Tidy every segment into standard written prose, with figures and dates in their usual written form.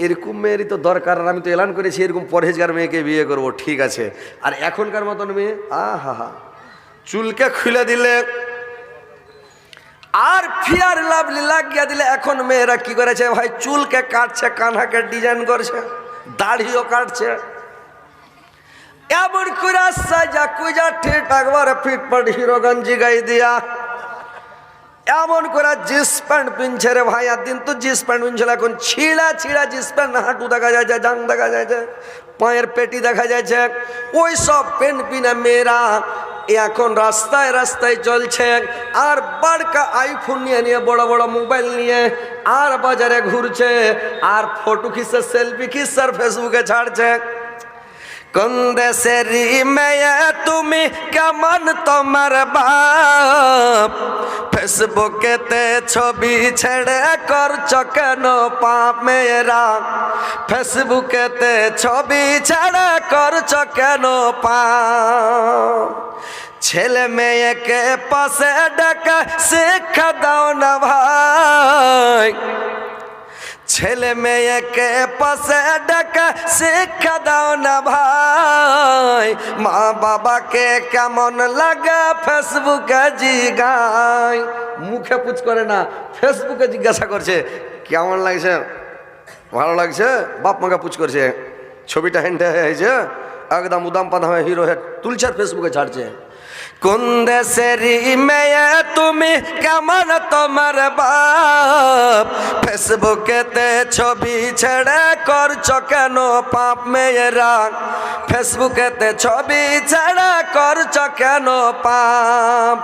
এরকম মেয়েরই তো দরকার। আর আমি তো এলান করেছি এরকম পরহেজগার মেয়েকে বিয়ে করব, ঠিক আছে। আর এখনকার মতন মেয়ে আহা চুলকে খুলে দিলে আর ফিয়ার লাভলি লাগিয়ে দিলে। এখন মেয়েরা কি করেছে ভাই, চুলকে কাটছে, কানহাকে ডিজাইন করছে, দাড়িও কাটছে, এমন করে সাজা কুজা ঠিক একবার ফিটফাট হিরো গঞ্জি গাই দিয়া এমন করে জিন্স প্যান্ট পিনছে রে ভাই। আর দিন তো জিন্স প্যান্ট পিনছিল, এখন ছিঁড়া ছিঁড়া জিন্স প্যান্ট, হাঁটু দেখা যাচ্ছে, জাং দেখা যাচ্ছে, পায়ের পেটি দেখা যাচ্ছে। ওই সব প্যান্ট পিনা মেয়েরা এখন রাস্তায় রাস্তায় চলছে, আর বড়কা আইফোন নিয়ে নিয়ে বড় বড় মোবাইল নিয়ে আর বাজারে ঘুরছে, আর ফটো খিসে সেলফি খিসে ফেসবুকে ছাড়ছে। কোন দেশের মেয়ে তুমি, কেমন তোমার বাপ, ফেসবুকেতে ছবি ছেড়ে করছ কেন পাপ মেয়েরা, ফেসবুকেতে ছবি ছেড়ে করছ কেন পাপ। ছেলে মেয়েকে পাশে ডেকে শিক্ষা দাও না ভাই, ছেলে মেয়েকে পাশে ডেকে শিক্ষা দাও না ভাই। মা বাবাকে কেমন লাগে ফেসবুকে জিগায়, মুখে পুছ করে না, ফেসবুকে জিজ্ঞাসা করছে কেমন লাগছে, ভালো লাগছে। বাপ মাকে পুছ করছে, ছবিটা হেন্টে হয়েছে, একদম উদাম পাদা হয়ে হিরো হেড তুলছে আর ফেসবুকে ছাড়ছে। কোন দেশের মেয়ে তুমি, কেমন তোমার বাপ, ফেসবুকেতে ছবি ছেড়ে করছ কেন পাপ মেয়েরা, ফেসবুকেতে ছবি ছেড়ে করছ কেন পাপ।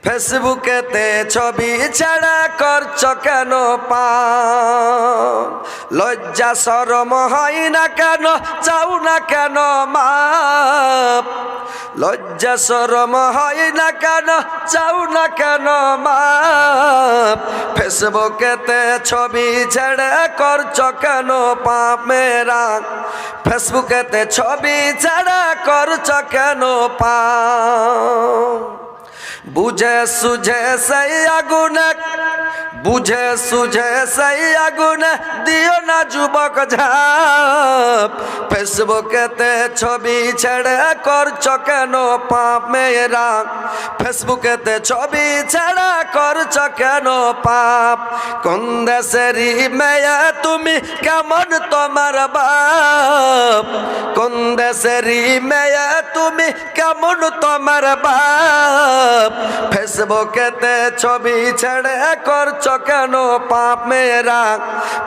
ফেসবুকেতে ছবি ছেড়ে করছ কেন পাপ। লজ্জা শরম হয় না কেন, চাও না কেন মাপ, লজ্জা শরম হয় না কেন, চাও না কেন মাপ। ফেসবুকেতে ছবি ছেড়ে করছ কেন পাপ মেয়েরা, ফেসবুকেতে ছবি ছেড়ে করছ কেন পাপ। বুঝে সুঝে সেই আগুনে, বুঝে সুঝে সেই আগুনে দিও না যুবক ঝাঁপ, ফেসবুকেতে ছবি ছেড়ে করছ কেন পাপ মেয়েরা, ফেসবুকেতে ছবি ছেড়ে করছ কেন পাপ। কোন দেশেরই মেয়ে তুমি, কেমন তোমার বাপ, কোন দেশেরই মেয়ে তুমি, কেমন তোমার বাপ, ফেসবুকেতে ছবি ছেড়ে করছ কেন পাপ মেয়েরা,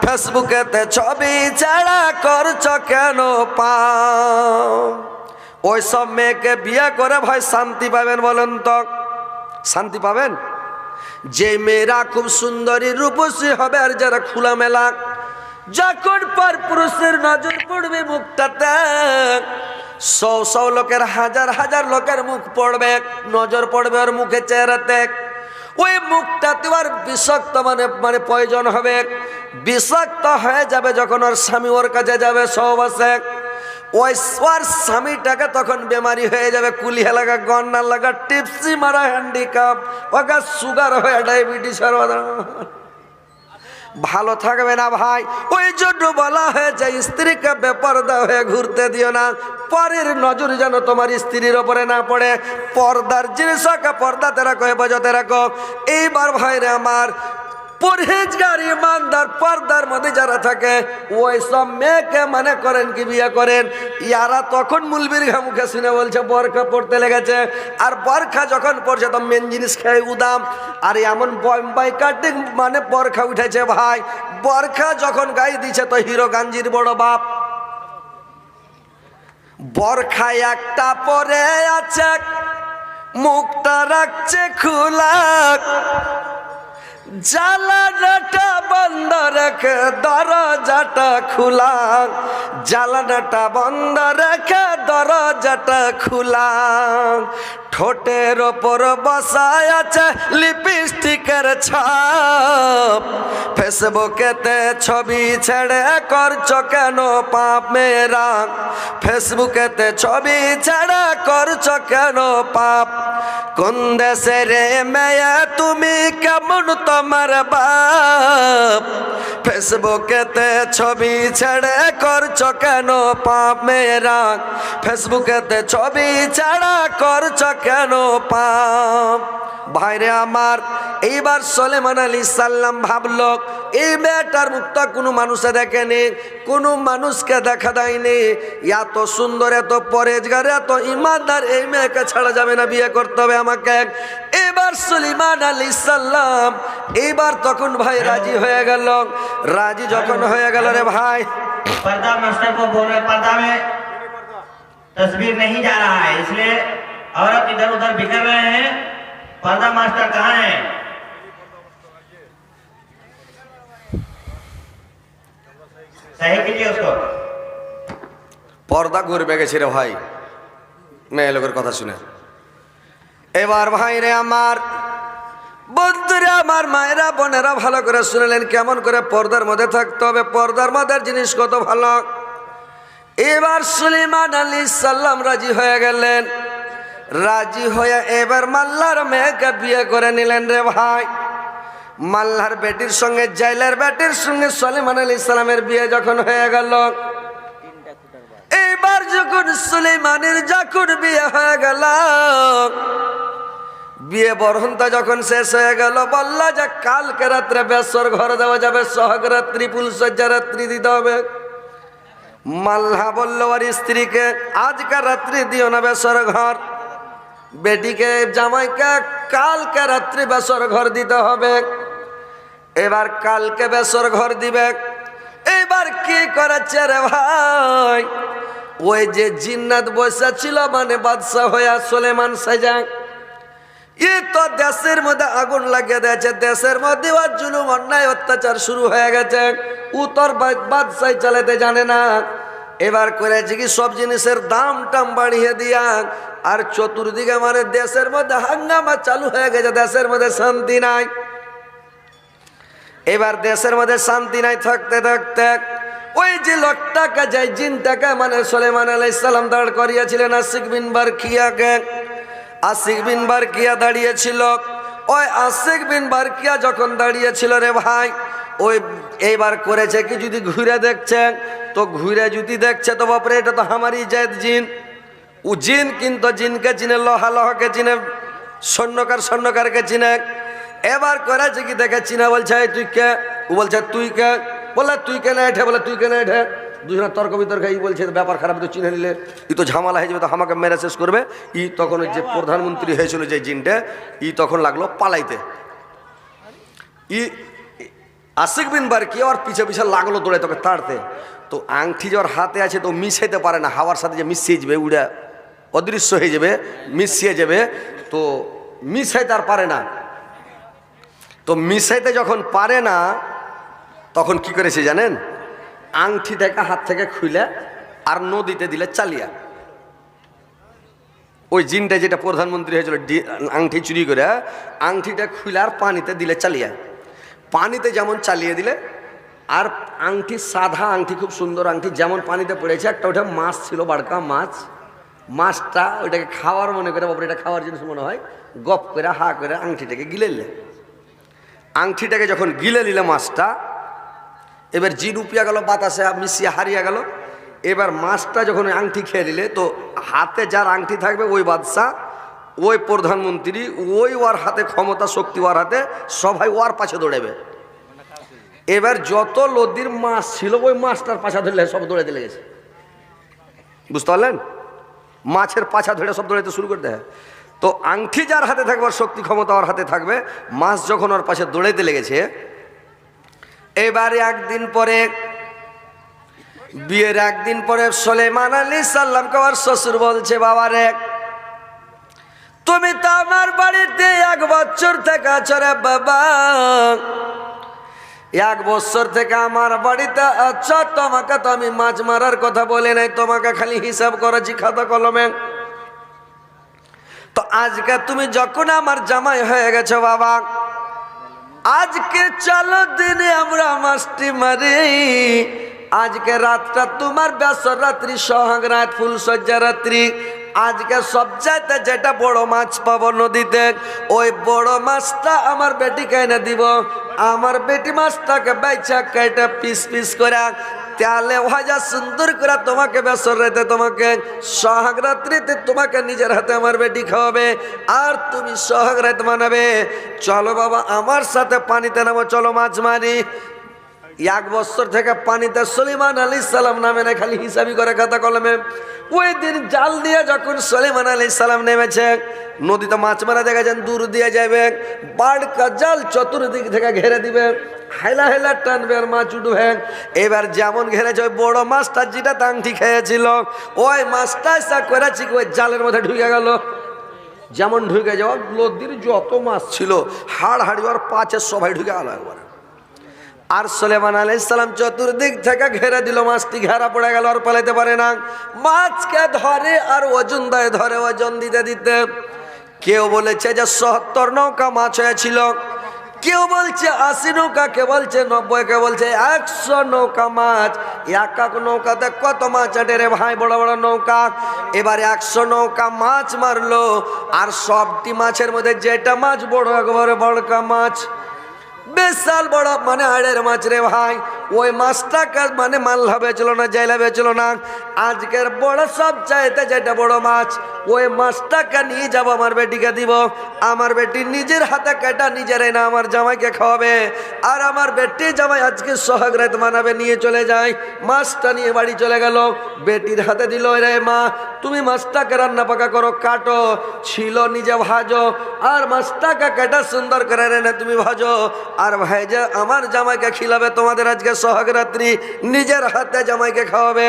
ফেসবুকেতে ছবি ছেড়ে করছ কেন পাপ। ওই সব মেয়েকে বিয়ে করে ভাই শান্তি পাবেন বলেন তো, শান্তি পাবেন? যে মেয়েরা খুব সুন্দরী রূপসী হবে, আর যারা খোলামেলা, যখন পর পুরুষের নজর পড়বে মুখটাতে, শো শো লোকের, হাজার হাজার লোকের মুখ পড়বে, নজর পড়বে ওর মুখে, চেহারাতে, ওই মুখটা তোমার বিষাক্ত মানে প্রয়োজন হবে, বিষাক্ত হয়ে যাবে যখন ওর স্বামী ওর কাছে যাবে সহবাসে। ওই ওর স্বামীটাকে তখন বেমারি হয়ে যাবে, কুলিয়া লাগা, গন্না লাগা, টিপসি মারা, হ্যান্ডিক্যাপ, ওকে সুগার হয়ে ডায়াবেটিস, ভালো থাকবে না ভাই। ওই জন্য বলা হয়েছে স্ত্রীকে বেপরদা হয়ে ঘুরতে দিও না, পরের নজর যেন তোমার স্ত্রীর ওপরে না পড়ে। পর্দার জিনিসকে পর্দাতে রাখো, হেফাজতে রাখো। এইবার ভাইরে আমার, পরহেজগার ইমানদার পর্দার মধ্যে যারা থাকে, ওই সব মেয়েকে মনে করেন কি বিয়ে করেন, ইয়ারা তখন মুলবির মুখে শুনে বলছে বরখা পড়তে লেগেছে। আর বরখা যখন পড়ছে তো মেন জিনিস খেয়ে উদাম, আর এমন বম্বাই কাটিং মানে বরখা উঠেছে ভাই। বরখা যখন গায়ে দিচ্ছে তো হিরো গাঞ্জির বড় বাপ। বরখা একটা পরে আছে, মুখটা রাখছে খোলা, জানালাটা বন্ধ রেখে দরজাটা খোলা, জানালাটা বন্ধ রেখে দরজাটা খোলা। ঠোঁটের ওপর বসায় আছে লিপস্টিকের ছাপ, ফেসবুকেতে ছবি ছেড়ে করছ কেন পাপ মেয়েরা, ফেসবুকেতে ছবি ছেড়ে করছ কেন পাপ। কোন দেশের মেয়ে তুমি, কেমন কেমন তোমার বাপ, ফেসবুকেতে ছবি ছেড়ে করছো কেন পাপ মেয়েরা, ফেসবুকেতে ছবি ছাড়া করছো কেন পাপ। ভাইরে আমার, এইবার সুলাইমান আলাইহিস সালাম ভাবলো এই মেয়েটার মুখটা কোনো মানুষে দেখেনি, কোনো মানুষকে দেখা দেয়নি, এত সুন্দর, এত পরেজগার, এত ইমানদার, এই মেয়েকে ছাড়া যাবে না, বিয়ে করতে হবে আমাকে। এবার সুলাইমান আলাইহিস সালাম এইবার তখন ভাই রাজি হয়ে গেল। রাজি যখন হয়ে গেল রে ভাই, पर्दा मास्टर को बोल रहे पर्दा में तस्वीर नहीं जा रहा है, इसलिए औरत इधर उधर बिखर रहे हैं। पर्दा मास्टर कहाँ है? सही कीजिए उसको। পর্দা ঘুরবে গেছে রে ভাই মেয়ে লোকের কথা শুনে। এবার ভাই রে আমার, বন্ধুরা আমার, মায়েরা বোনেরা ভালো করে শুনলেন কেমন করে পর্দার মধ্যে থাকতে হবে, পর্দার মধ্যে জিনিস কত ভালো। এবার সুলাইমান আলাইহিস সালাম রাজি হয়ে গেলেন। রাজি হয়ে এবার মাল্লার মেয়েকে বিয়ে করে নিলেন রে ভাই। মাল্লার বেটির সঙ্গে, জাইলার বেটির সঙ্গে সুলাইমান আলাইহিস সালামের বিয়ে যখন হয়ে গেল, এইবার যখন সুলাইমানের যখন বিয়ে হয়ে গেল, বিয়ে বরণটা যখন শেষ হয়ে গেল, বললা যে কালকে রাত্রে বেশর ঘর দেওয়া যাবে, সোহাগ রাত্রি, ফুলসজ্জা রাত্রি দিতে হবে। মাল্লা বলল আর স্ত্রীকে, আজকাল রাত্রি দিও না বেশর ঘর, বেটিকে জামাইকে কালকে রাত্রি বেশর ঘর দিতে হবে। এবার কালকে বেশর ঘর দিবে। এবার কি করেছে রে ভাই, ওই যে জিন্নাত বসা ছিল মানে বাদশা হইয়া সুলাইমান সাজা, এ তো দেশের মধ্যে আগুন লাগিয়ে দিয়েছে, দেশের মধ্যে জুলুম অন্যায় অত্যাচার শুরু হয়ে গেছে, উত্তর বাদশাহ চালাতে জানে না। এবার করেছে কি সব জিনিসের দাম টাম বাড়িয়ে দিয়া, আর চতুর্দিকে মানে দেশের মধ্যে হাঙ্গামা চালু হয়ে গেছে, দেশের মধ্যে শান্তি নাই। এবার দেশের মধ্যে শান্তি নাই থাকতে থাকতে ওই যে লোকটাকে, যে জিনটাকে মানে সুলাইমান আলাইহিস সালাম দাঁড় করিয়েছিলেন, আশিক বিন বারকিয়াকে, আশিক বিন বারকিয়া দাঁড়িয়েছিল। ওই আশিক বিন বারকিয়া যখন দাঁড়িয়েছিল রে ভাই, ওই এইবার করেছে কি, যদি ঘুরে দেখছে তো ঘুরে যদি দেখছে তো বাপরে এটা তো আমারই জাত জিন। ও জিন কিন্তু জিনকে চিনে, লোহা লোহাকে চিনে, স্বর্ণকার স্বর্ণকারকে চিনে। এবার করেছে কি দেখে চিনে, বলছে তুই কে, ও বলছে তুই কে, বলে তুই কেন এঠে, বলে তুই কেন এঠে, দুজনের তর্ক বিতর্ক। ই বলছে ব্যাপার খারাপ, তো চিনে নিলে ই তো ঝামেলা হয়ে যাবে, তো আমাকে মেরে শেষ করবে। ই তখন যে প্রধানমন্ত্রী হয়েছিল যে জিনটা, ই তখন লাগলো পালাইতে। ই আশিক বিন বারকিয়া ওর পিছে পিছে লাগলো দৌড়ে তোকে তাড়তে। তো আংটি যে ওর হাতে আছে তো মিশাইতে পারে না, হাওয়ার সাথে যে মিশিয়ে যাবে, উড়ে অদৃশ্য হয়ে যাবে, মিশিয়ে যাবে, তো মিশাইতে আর পারে না। তো মিশাইতে যখন পারে না, তখন কি করেছে জানেন, আংটিটাকে হাত থেকে খুলে আর নদীতে দিলে চালিয়া। ওই জিনটা যেটা প্রধানমন্ত্রী হয়েছিল আংটি চুরি করে, আংটিটা খুলে আর পানিতে দিলে চালিয়া। পানিতে যেমন চালিয়ে দিলে, আর আংটি সাদা আংটি, খুব সুন্দর আংটি, যেমন পানিতে পড়েছে, একটা ওটা মাছ ছিল, বাড়কা মাছ, মাছটা ওইটাকে খাওয়ার মনে করে, বাপরে এটা খাওয়ার জিনিস মনে হয়, গপ করে হা করে আংটিটাকে গিলে নিলে। আংটিটাকে যখন গিলে নিলে মাছটা, এবার জিন উপিয়া গেল, বাতাসে মিশিয়ে হারিয়ে গেল। এবার মাছটা যখন আংটি খেয়ে দিলে, তো হাতে যার আংটি থাকবে ওই বাদশা, ওই প্রধানমন্ত্রী, ওই ওর হাতে ক্ষমতা শক্তি, ওর হাতে, সবাই ওর পাশে দৌড়াবে। এবার যত নদীর মাছ ছিল ওই মাছটার পাছা ধরলে সব দৌড়াতে লেগেছে, বুঝতে পারলেন, মাছের পাছা ধরে সব দৌড়াতে শুরু করতে হয়। তো আংটি যার হাতে থাকবে, ওর শক্তি ক্ষমতা ওর হাতে থাকবে, মাছ যখন ওর পাশে দৌড়াইতে লেগেছে। এবারে একদিন পরে, বিয়ের একদিন পরে সুলাইমান আলাইহিস সালামকে ওর শ্বশুর বলছে, বাবা রে, তুমি তো আমার বাড়িতে 1 বছর থেকে আছো রে বাবা, 1 বছর থেকে আমার বাড়িতে আছো, তোমাকে তো আমি মাছ মারার কথা বলে নাই, তোমাকে খালি হিসাব করেছি খাতা কলমে। তো আজকে তুমি যখন আমার জামাই হয়ে গেছো বাবা, আজকে চলো দিনে আমরা মাছটি মারি, আজকে রাতটা তোমার বেসর রাত্রি, সোহাগ রাত, ফুলসজ্জা রাত্রি, আজকে সবচাইতে যেটা বড় মাছ পাবো নদীতে, ওই বড় মাছটা আমার বেটিকে এনে দিব। আমার বেটি মাছটাকে বেচা কেটে পিস পিস করে তেলে ভাজা সুন্দর করে তোমাকে বেসর রাতে তোমাকে সোহাগ রাত্রিতে তোমাকে নিজের হাতে আমার বেটি খাওয়াবে, আর তুমি সোহাগ রাত মানাবে। চলো বাবা আমার সাথে পানিতে নামো, চলো মাছ মারি। 1 বছর থেকে পানিতে সুলাইমান আলাইহিস সালাম নামে না, খালি হিসাবি করে খাতা কলমে। ওই দিন জাল দিয়ে যখন সুলাইমান আলাইহিস সালাম নেমেছে নদীতে মাছ মারা দেখেছেন, দূর দিয়ে যাবে, বাড়কা জাল চতুর্দিক থেকে ঘেরে দিবে, হেলা হেলা টানবে আর মাছ উঠবে। এবার যেমন ঘেরেছে ওই বড় মাছটা যেটা আংটি খেয়েছিল, ওই মাছটা এসা করেছি ওই জালের মধ্যে ঢুকে গেল। যেমন ঢুকে যাওয়া নদীর যত মাছ ছিল হাড় হাড়ি আর পাঁচে সবাই ঢুকে গেল একবার। আর সুলাইমান আলাইহিস সালাম চতুর্দিক থেকে ঘেরে দিল, মাছটি ঘেরা পড়ে গেল, আর পালাইতে পারে না। মাছকে ধরে আর ওজন দেয়, ধরে ওজন দিতে দিতে কেউ বলেছে যে ৭০ নৌকা মাছ হয়েছিল, কেউ বলছে ৮০ নৌকা, কে বলছে ৯০, কে বলছে ১০০ নৌকা মাছ। এক এক নৌকাতে কত মাছ আটে রে ভাই, বড় বড় নৌকা। এবার ১০০ নৌকা মাছ মারলো, আর সবটি মাছের মধ্যে যেটা মাছ বড়, একবারে বড়কা মাছ, বিশাল বড় মানে আড়ের মাছ রে ভাই। ওই মাছটাকে মানে মাল্লা বেচল না, জাইলা বেচল না। আজকের বড় সব চাইতে যেটা বড় মাছ, ওই মাছটাকে নিয়ে যাবো আমার বেটিকে দিব। আমার বেটি নিজের হাতে কেটা নিজের না আমার জামাইকে খাওয়াবে, আর আমার বেটি জামাই আজকে সোহাগ রাত মানাবে। নিয়ে চলে যায়, মাছটা নিয়ে বাড়ি চলে গেল, বেটির হাতে দিল, রে মা তুমি মাছটাকে রান্না পাকা করো, কাটো, ছিল নিজে ভাজো, আর মাছটাকে কেটা সুন্দর করে রে না তুমি ভাজো, আর ভাইজা আমার জামাইকে খিলাবে। তোমাদের আজকে সোহাগ রাত্রি, নিজের হাতে জামাইকে খাওয়াবে।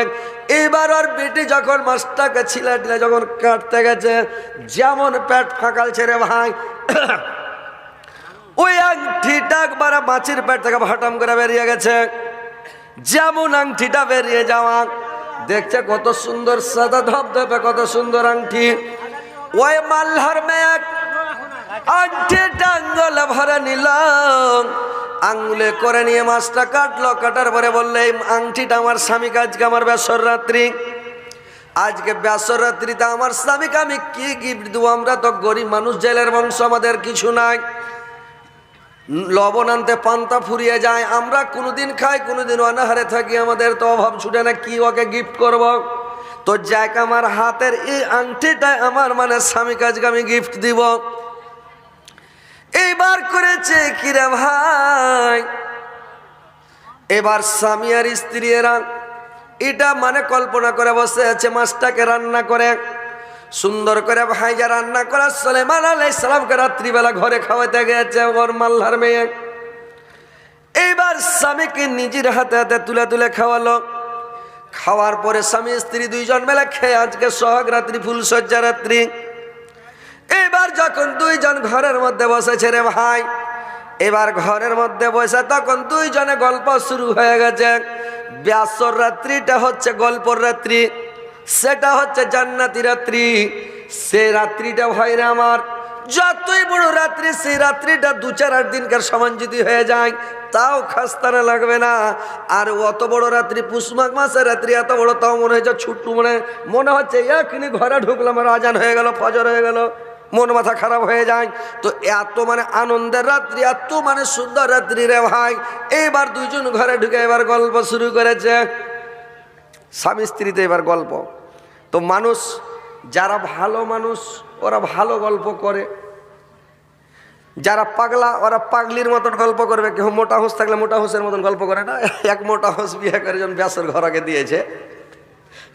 এবার আর বেটি যখন মাছটাকে ছিলা টিলা যখন কাটতে গেছে, যেমন পেট ফাঁকালছে রে ভাই, ওই আংটিটা একবার মাছের পেট থেকে ভাটাম করে বেরিয়ে গেছে। যেমন আংটিটা বেরিয়ে যাওয়া, দেখছে কত সুন্দর সাদা ধপধপে, কত সুন্দর আংটি। ওই মাল্লার মেয়ে আংটিটা আঙ্গুলে ভরে নিল, আঙ্গুলে করে নিয়ে মাছটা কাটলো। কাটার পরে বললে এই আংটিটা আমার স্বামীকে আজকে আমার বেসর রাত্রি, আজকে বেসর রাত্রিতে আমার স্বামীকে আমি কি গিফট দেবো? আমরা তো গরিব মানুষ, জেলের বংশ, আমাদের কিছু নাই, লবণ আনতে পান্তা ফুরিয়ে যায়, আমরা কোনোদিন খাই কোনোদিন অনাহারে থাকি, আমাদের তো অভাব ছুটে না, কি ওকে গিফট করব? তো যাক আমার হাতের এই আংটিটাই আমার মানে স্বামীকে আজকে আমি গিফট দিব। এইবার করেছে কিরে ভাই, এবার স্বামী আর স্ত্রী এরা এটা মানে কল্পনা করে বসে আছে, মাছটাকে রান্না করে সুন্দর করে ভাইজা রান্না করা সুলাইমান আলাইহিস সালামকে রাত্রিবেলা ঘরে খাওয়াতে গেছে ওর মাল্লার মেয়ে। এইবার স্বামীকে নিজের হাতে হাতে তুলে তুলে খাওয়ালো। খাওয়ার পরে স্বামী স্ত্রী দুইজন মেলা খেয়ে আজকে সোহাগ রাত্রি, ফুলসজ্জা রাত্রি। এবার যখন দুইজন ঘরের মধ্যে বসেছে রে ভাই, এবার ঘরের মধ্যে বসে তখন দুইজনে গল্প শুরু হয়ে গেছে। বেসর রাত্রিটা হচ্ছে গল্পর রাত্রি, সেটা হচ্ছে জান্নাতি রাত্রি। সে রাত্রিটা ভাইরা আমার যতই বড় রাত্রি, সেই রাত্রিটা 2-4-8 দিনকার সমান যদি হয়ে যায় তাও খাস্তানা লাগবে না। আর অত বড় রাত্রি, পুষ মাঘ মাসের রাত্রি এত বড়, তাও মনে হচ্ছে ছুট্টু, মনে হচ্ছে এখনই ঘরে ঢুকলাম আর আজান হয়ে গেল, ফজর হয়ে গেল, মন মাথা খারাপ হয়ে যায়। তো এত মানে আনন্দের রাত্রি, এত মানে সুন্দর রাত্রি রে ভাই। এইবার দুইজন ঘরে ঢুকে এবার গল্প শুরু করেছে, স্বামী স্ত্রীতে এবার গল্প। তো মানুষ যারা ভালো মানুষ ওরা ভালো গল্প করে, যারা পাগলা ওরা পাগলির মতন গল্প করবে। কেউ মোটা হোস থাকলে মোটা হোসের মতন গল্প করে না। এক মোটা হোস বিয়ে করে যখন বেসর ঘরকে দিয়েছে,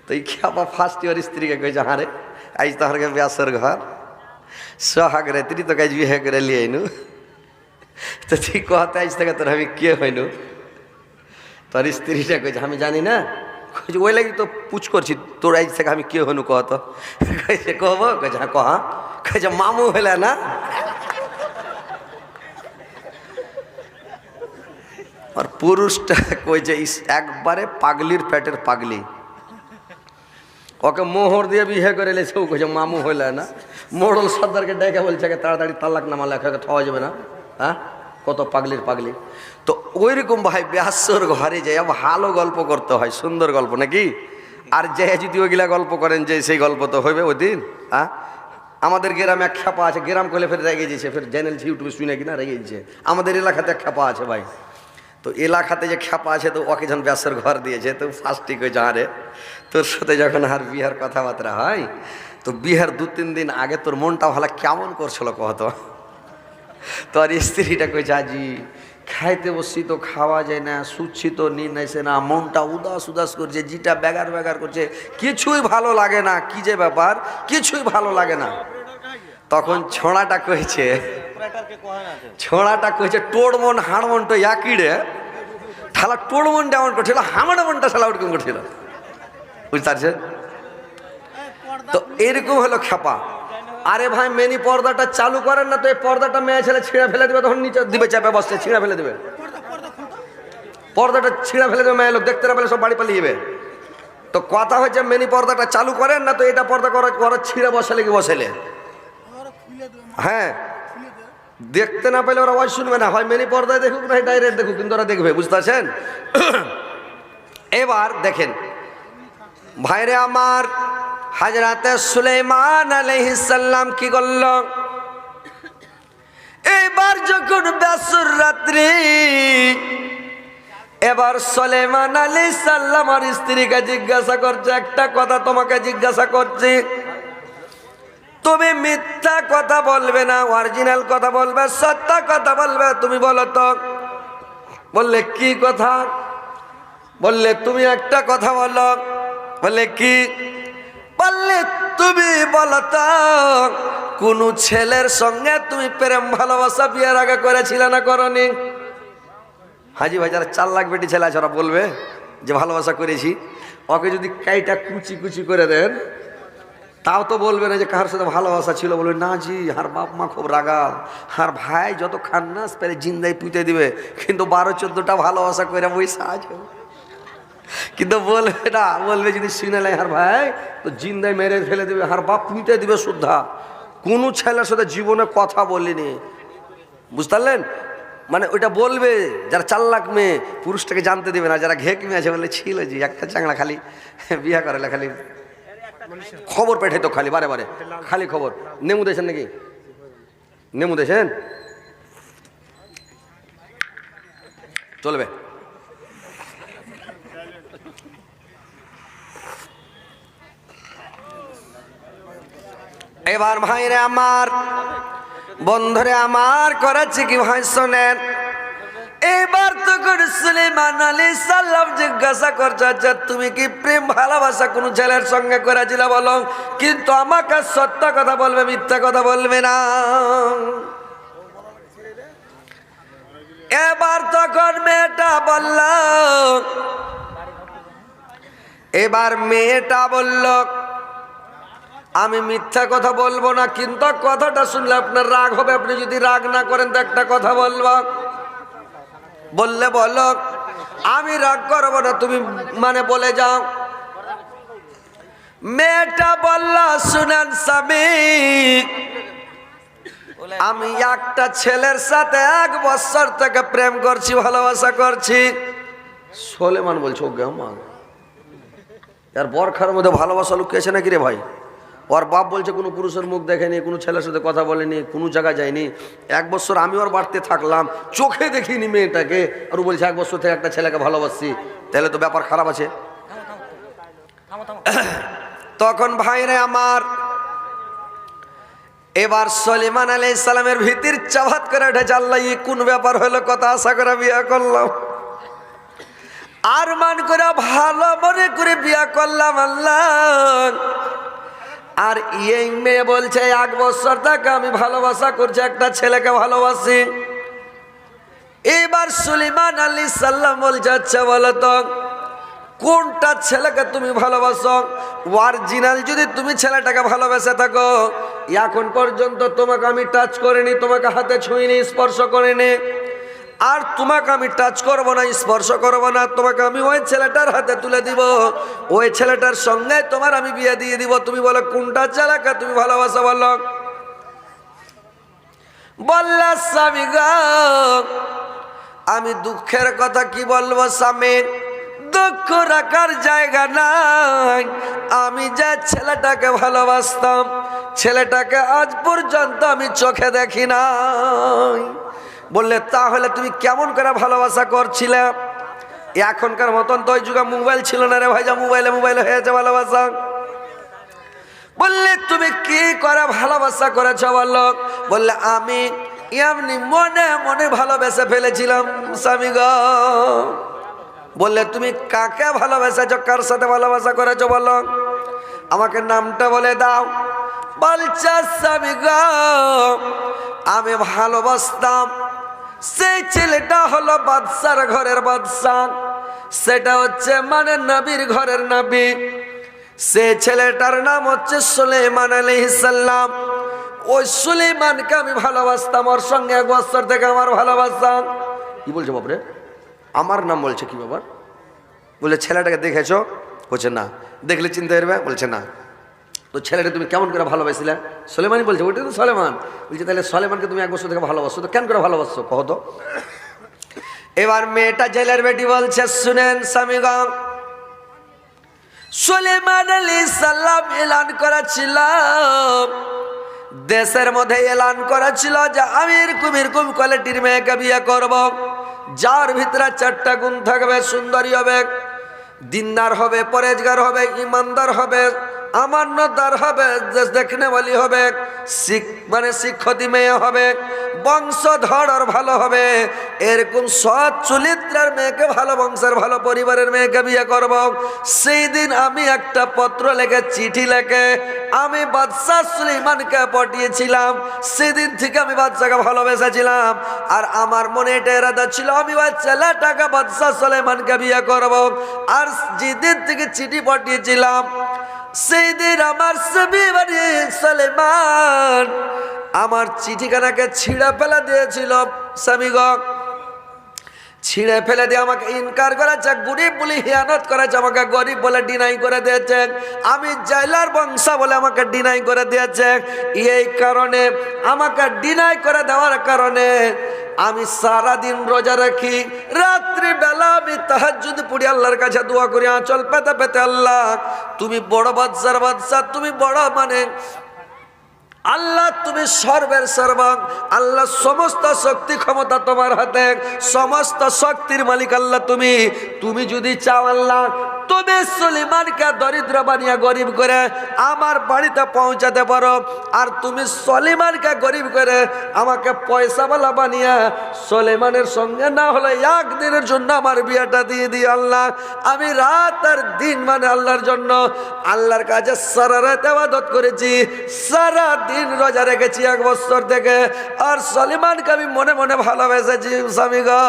তো এই খেপা ফার্স্ট ইয়ার স্ত্রীকে কইছে, হারে আজ তো হারকে বেসর ঘর সোহাগ রাত্রি তো কাজ বিয়ে করে লিয়ে আইনু, তো ঠিক कहते আজ থেকে তোর আমি কে হইনু? তোর স্ত্রীটা কইছে আমি জানি না, কইছে ওই লাগি তো পুছ করছি, তোর আজ থেকে আমি কে হনু কত? কইছে কহব, কইছে হ্যাঁ কহা, কইছে মামু হলে না। আর পুরুষটা কইছে একবারে পাগলির পেটের পাগলি, ওকে মোহর দিয়ে বিয়ে করে লেছে, ও কইছে মামু হইলে না। মোড়ল সর্দারকে ডেকে বলছে তাড়াতাড়ি তালাক নামা লেখাকে খাওয়া যাবে না, হ্যাঁ কত পাগলির পাগলি। তো ওইরকম ভাই বেসর ঘরে যাই ভালো গল্প করতে হয়, সুন্দর গল্প নাকি? আর যে যদি ওইগুলা গল্প করেন যে সেই গল্প তো হইবে ওই দিন। হ্যাঁ, আমাদের গ্রামে এক খ্যাপা আছে, গ্রাম করলে ফের রেগে দিয়েছে, ফের জেনেছি ইউটিউবে শুনে কিনা রেগে দিয়েছে। আমাদের এলাকাতে এক খ্যাপা আছে ভাই, তো এলাকাতে যে খ্যাপা আছে তো ওকে যখন ব্যাসের ঘর দিয়েছে তো ফার্স্ট ঠিক হয়েছে, আরে তোর সাথে যখন আর বিহার কথাবার্তা হয় তো বিহার 2-3 দিন আগে তোর মনটা ভালো কেমন করছিল কত। তোর স্ত্রীটা কইছে আজি খাইতে বসছি তো খাওয়া যায় না, শুচ্ছি তো নিন নাইছে না, মনটা উদাস উদাস করছে, জিটা ব্যাগার ব্যাগার করছে, কিছুই ভালো লাগে না, কি যে ব্যাপার কিছুই ভালো লাগে না। তখন ছোঁড়াটা কইছে টোড় মন হাড় মন তো একইড়ে ঠালা টোড় মন ডাউন করছিল, হামাড়া মনটা শালা ওরকম করছিল, বুঝতে পারছেন? তো এরকম হলো খ্যাপা। আরে ভাই মেনি পর্দাটা চালু করেন না তো এই পর্দাটা মেয়ে ছেলে ছিঁড়ে ফেলে দেবে, তখন নিচে দিবে চাপে বসছে ছিঁড়ে ফেলে দেবে, পর্দাটা ছিঁড়ে ফেলে দেবে, মেয়ে লোক দেখতে না পেলে সব বাড়ি পালিয়ে যাবে। তো কথা হচ্ছে মেনি পর্দাটা চালু করেন না তো এটা পর্দা করা ছিঁড়ে বসালে কি বসালে, হ্যাঁ দেখতে না পেলে ওরা ওয়াজ শুনবে না, হয় মেনি পর্দায় দেখুক না ডাইরেক্ট দেখুক, কিন্তু ওরা দেখবে, বুঝতে পারছেন? এবার দেখেন ভাইরে আমার, হযরতে সুলাইমান আলাইহিস সালাম কি করল, এবার যখন বেসুর রাত্রি, এবার সুলাইমান আলাইহিস সালাম আর স্ত্রীকে জিজ্ঞাসা করছে, একটা কথা তোমাকে জিজ্ঞাসা করছি, তুমি মিথ্যা কথা বলবে না, অরিজিনাল কথা বলবে, সত্য কথা বলবে, তুমি বলো তো। বললে কি কথা? বললে তুমি একটা কথা বলো। বললে কি? বললে তুমি বলো তো কোন ছেলের সঙ্গে তুমি প্রেম ভালোবাসা বিয়ের আগে করেছিলে না করনি? হাজি ভাই যারা 4 লাখ বেটি ছেলে আছে ওরা বলবে যে ভালোবাসা করেছি। ওকে যদি কাইটা কুচি কুচি করে দেন তাও তো বলবে না যে কার সাথে ভালোবাসা ছিল, বলবে না জি হার বাপ মা খুব রাগাল, হার ভাই যত খান্নাস পেলে জিন্দাই পুঁতে দিবে, কিন্তু 12-14টা ভালোবাসা করে বইসা আছে, কিন্তু বলবে না, বলবে যদি শুনে হার ভাই তো জিন্দাই মেরে ফেলে দেবে, হার বাপ পুঁতে দিবে শুদ্ধা, কোনো ছেলের সাথে জীবনে কথা বলিনি, বুঝতে পারলেন? মানে ওইটা বলবে যারা 4 লাখ মেয়ে, পুরুষটাকে জানতে দেবে না, যারা ঘেক মেয়ে আছে বললে ছিল জি একটা চাংড়া খালি বিয়া করে খালি খবর পেঠে তো খালি বারে বারে খালি খবর। নেমু দেশেন নাকি? নেমু দেশেন চলবে। এবার ভাইরে আমার, বন্ধুরে আমার, করেছে কি ভাই শোনেন, এবার তো সুলাইমান আলাইহিস সালাম জিজ্ঞাসা করছে যে তুমি কি প্রেম ভালোবাসা কোন ছেলের সঙ্গে করেছিলে বলো, কিন্তু আমাকে সত্য কথা বলবে, মিথ্যা কথা বলবে না। এবার তখন মেয়েটা বলল, এবার মেয়েটা বলল আমি মিথ্যা কথা বলবো না, কিন্তু কথাটা শুনলে আপনার রাগ হবে, আপনি যদি রাগ না করেন তো একটা কথা বলবো। বললে বলো, আমি রাগ করবো না, তুমি মানে বলে যাও। মেয়েটা বলল শুনেন স্বামী, আমি একটা ছেলের সাথে 1 বছর থেকে প্রেম করছি, ভালোবাসা করছি। সুলাইমান বলছো মা আর বরখার মধ্যে ভালোবাসা লুকিয়েছে নাকি রে ভাই? ওর বাপ বলছে কোনো পুরুষের মুখ দেখেনি, কোনো ছেলের সাথে কথা বলেনি, কোনো জায়গায় যায়নি, 1 বছর আমি ওর বাড়িতে থাকলাম, চোখে দেখিনি মেয়েটাকে, আর ও বলছে 1 বছর থেকে একটা ছেলেকে ভালোবাসছি, তাহলে তো ব্যাপার খারাপ আছে। তখন ভাইরে আমার, এবার সুলাইমান আলাইহিস সালামের ভিতর চাওয়াত করে উঠেছে, আল্লাহ এই কোন ব্যাপার হলো, কথা আশা করে বিয়ে করলাম, আর মান করে ভালো মনে করে বিয়ে করলাম আল্লাহ, আর এই মেয়ে বলছে 1 বছর থেকে আমি ভালোবাসা করছি, একটা ছেলেকে ভালোবাসি। এবার সুলাইমান আলাইহিস সালাম বলছে আচ্ছা বলো তো কোনটা ছেলেকে তুমি ভালোবাসো, অরিজিনাল যদি তুমি ছেলেটাকে ভালোবেসে থাকো, এখন পর্যন্ত তোমাকে আমি টাচ করিনি, তোমাকে হাতে ছুঁইনি, স্পর্শ করিনি, আর তোমাকে আমি টাচ করবো না, স্পর্শ করবো না, তোমাকে আমি ওই ছেলেটার হাতে তুলে দিব, ওই ছেলেটার সঙ্গে তোমার আমি বিয়ে দিয়ে দিব, তুমি বলো কোনটা ছেলেকে তুমি ভালোবাসো বলো। বললা স্বামী গো আমি দুঃখের কথা কি বলবো স্বামী, দুঃখ রাখার জায়গা নাই। আমি যে ছেলেটাকে ভালোবাসতাম, ছেলেটাকে আজ পর্যন্ত আমি চোখে দেখি নাই। বললে তাহলে তুমি কেমন করে ভালোবাসা করছিলে? এখনকার মতন তো ওই যুগে মোবাইল ছিল না রে ভাই, যা মোবাইলে হয়েছে ভালোবাসা। বললে তুমি কি করে ভালোবাসা করেছ বললো? বললে আমি এমনি মনে মনে ভালোবেসে ফেলেছিলাম স্বামী গো। বললে তুমি কাকে ভালোবেসেছ, কার সাথে ভালোবাসা করেছ বলো? আমাকে নামটা বলে দাও। বলছে স্বামী গো আমি ভালোবাসতাম, সেই ছেলেটা হলো বাদশার ঘরের বাদশা, সেটা হচ্ছে মানে নবীর ঘরের নবী। সে ছেলেটার নাম হচ্ছে সুলাইমান আলাইহিস সালাম। ওই সুলাইমানকে আমি ভালোবাসতাম, ওর সঙ্গে 1 বছর থেকে আমার ভালোবাসা। কি বলছো বাবরে? আমার নাম বলছে কি বাবা? বলে ছেলেটাকে দেখেছো? বলছে না। দেখলে চিনতে পারবে? বলছে না। তো ছেলেটা তুমি কেমন করে ভালোবাসছিলে? সুলাইমানই বলছে ওইটা তো সুলাইমান। বলছে তাহলে সুলাইমানকে তুমি 1 বছর থেকে ভালোবাসো, তো কেন করে ভালোবাসছো কহ তো? এবার মেয়েটা জেলের বেটি বলছে শুনেন স্বামীগণ, সুলাইমান আলাইহিস সালাম এলান করেছিল, দেশের মধ্যে এলান করেছিল যে আমি এরকম কোয়ালিটির মেয়েকে বিয়ে করব, যার ভিতরে 4টা গুণ থাকবে। সুন্দরী হবে, দিনদার হবে, পরেজগার হবে, ইমানদার হবে, আমানতদার হবে, দেখনে বলি হবে, মানে শিক্ষিত মেয়ে হবে, বংশধর ভালো হবে। এরকম সৎ চরিত্রের মেয়েকে, ভালো বংশের ভালো পরিবারের মেয়েকে বিয়ে করব। সেই দিন আমি একটা পত্র লেখে, চিঠি লেখে আমি বাদশা সুলাইমানকে পাঠিয়েছিলাম। সেদিন থেকে আমি বাদশাকে ভালোবেসেছিলাম, আর আমার মনে এটা ইরাদা ছিল আমি ওই ছেলেটাকে বাদশা সুলাইমানকে বিয়ে করব। আর যেদিন থেকে চিঠি পাঠিয়েছিলাম সেই দিন আমার সুলাইমান আমার চিঠিখানাকে ছিঁড়ে ফেলে দিয়েছিল। স্বামীগণ ছিঁড়ে ফেলে দিয়ে আমাকে ইনকার করেছে, গরিব বলে হিয়ানত করেছে, আমাকে গরিব বলে ডিনাই করে দিয়েছে, আমি জেলার বংশ বলে আমাকে ডিনাই করে দিয়েছে। এই কারণে আমাকে ডিনাই করে দেওয়ার কারণে আমি সারাদিন রোজা রাখি, রাত্রি বেলা আমি তাহাজ্জুদ পড়ি, আল্লাহর কাছে দোয়া করি আঁচল পেতে পেতে, আল্লাহ তুমি বড় বাদশার বাদশা, তুমি বড় মানে আল্লাহ, তুমি সর্বের সর্বাং, আল্লাহ সমস্ত শক্তি ক্ষমতা তোমার হাতে, সমস্ত শক্তির মালিক আল্লাহ তুমি। তুমি যদি চাও আল্লাহ তুমি সুলাইমানকে দরিদ্র বানিয়ে গরিব করে আমার বাড়িতে পৌঁছাতে পারো, আর তুমি সুলাইমানকে গরিব করে আমাকে পয়সাওয়ালা বানিয়ে সুলাইমানের সঙ্গে না হলে একদিনের জন্য আমার বিয়েটা দিয়ে দিই আল্লাহ। আমি রাত আর দিন মানে আল্লাহর জন্য আল্লাহর কাছে সারা রাত ইবাদত করেছি, সারা দিন রোজা রেখেছি 1 বছর থেকে, আর সুলাইমানকে আমি মনে মনে ভালোবেসেছি স্বামী গো।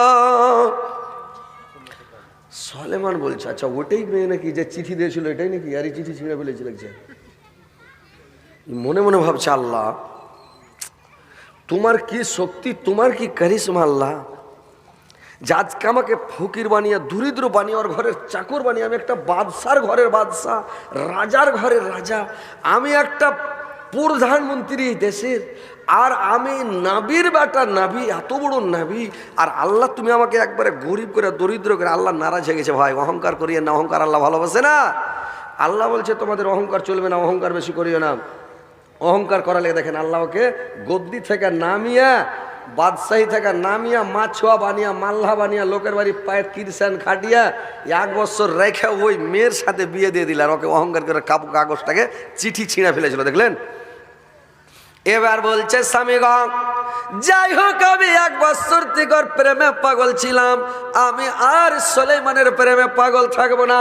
সুলাইমান বলছে আচ্ছা ওটাই মেয়ে নাকি যে চিঠি দিয়েছিল, এটাই নাকি? আর এই চিঠি ছিঁড়ে ফেলেছে লাগছে। মনে মনে ভাবছে আল্লাহ তোমার কি শক্তি, তোমার কি কারিশমা আল্লাহ, যে আজকে আমাকে ফকির বানিয়ে দরিদ্র বানিয়ে ওর ঘরের চাকর বানিয়ে আমি একটা বাদশার ঘরের বাদশা, রাজার ঘরের রাজা, আমি একটা প্রধানমন্ত্রী দেশের, আর আমি নাবির বেটা নাবি, এত বড় নাবি, আর আল্লাহ তুমি আমাকে একবারে গরিব করে দরিদ্র করে। আল্লাহ নারাজ হয়ে গেছে। ভাই অহংকার করিয়ে না, অহংকার আল্লাহ ভালোবাসে না। আল্লাহ বলছে তোমাদের অহংকার চলবে না, অহংকার বেশি করিও না। অহংকার করালে দেখেন আল্লাহকে গদ্দি থেকে নামিয়া, বাদশাহী থেকে নামিয়া, মাছুয়া বানিয়া, মাল্লা বানিয়া, লোকের বাড়ি পায়ের কিরসান খাটিয়া 1 বছর রেখে ওই মেয়ের সাথে বিয়ে দিয়ে দিল, আর ওকে অহংকার করে কাগজটাকে চিঠি ছিঁড়ে ফেলেছিল। দেখলেন? এবার বলছে স্বামীগণ যাই হোক আমি 1 বছর থেকে প্রেমে পাগল ছিলাম, আমি আর সুলাইমানের প্রেমে পাগল থাকবো না।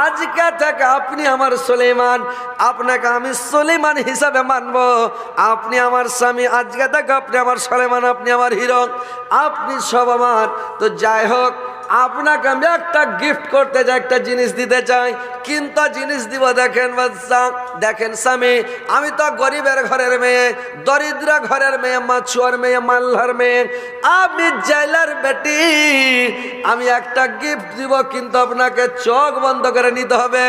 আজকে থেকে আপনি আমার সুলাইমান, আপনাকে আমি সুলাইমান হিসাবে মানবো। আপনি আমার স্বামী, আজকে থেকে আপনি আমার সুলাইমান, আপনি আমার হিরো, আপনি সব আমার। তো যাই হোক আপনাকে আমি একটা গিফট করতে চাই, একটা জিনিস দিতে চাই, কিন্তু জিনিস দিব দেখেন বাদশা, দেখেন স্বামী, আমি তো গরিবের ঘরের মেয়ে, দরিদ্র ঘরের মেয়ে, মাছুয়ার মেয়ে, মাল্লার মেয়ে, আমি জেলার বেটি, আমি একটা গিফট দিব, কিন্তু আপনাকে চোখ বন্ধ করে নিতে হবে,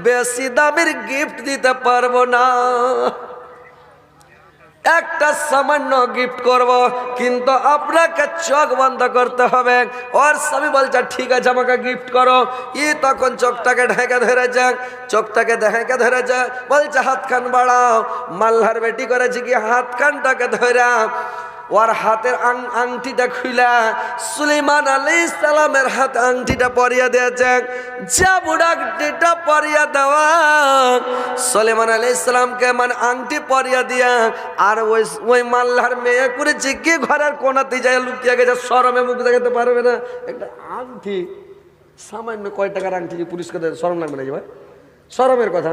বেশি দামের গিফট দিতে পারবো না। একটা সামান্য গিফট করব, কিন্তু আপনাকে চোখ বন্ধ করতে হবে। ওর স্বামী বলছে ঠিক আছে আমাকে গিফট করো। ই তখন চোখটাকে ঢেকে ধরে যাক, চোখটাকে ঢেকে ধরে যাক, বলছে হাত খান বাড়াও। মাল্লার বেটি করেছে কি হাত খানটাকে ধরা ওর হাতের আংটিটা খুলা সুলাইমান আলাইহিস সালামের হাত আংটিটা পরিয়ে দিয়েছে। যা বুড়াটিটা পরিয়ে দেওয়া সুলাইমান আলাইহিস সালামকে মানে আংটি পরিয়ে দিয়া, আর ওই মাল্লার মেয়ে করেছে কি ঘরের কোনাতে যায় লুকিয়ে গেছে, শরমে মুখ দেখাতে পারবে না। একটা আংটি, সামান্য কয় টাকার আংটি যে পুলিশকে দেয়, শরম লাগবে না যে ভাই? শরমের কথা।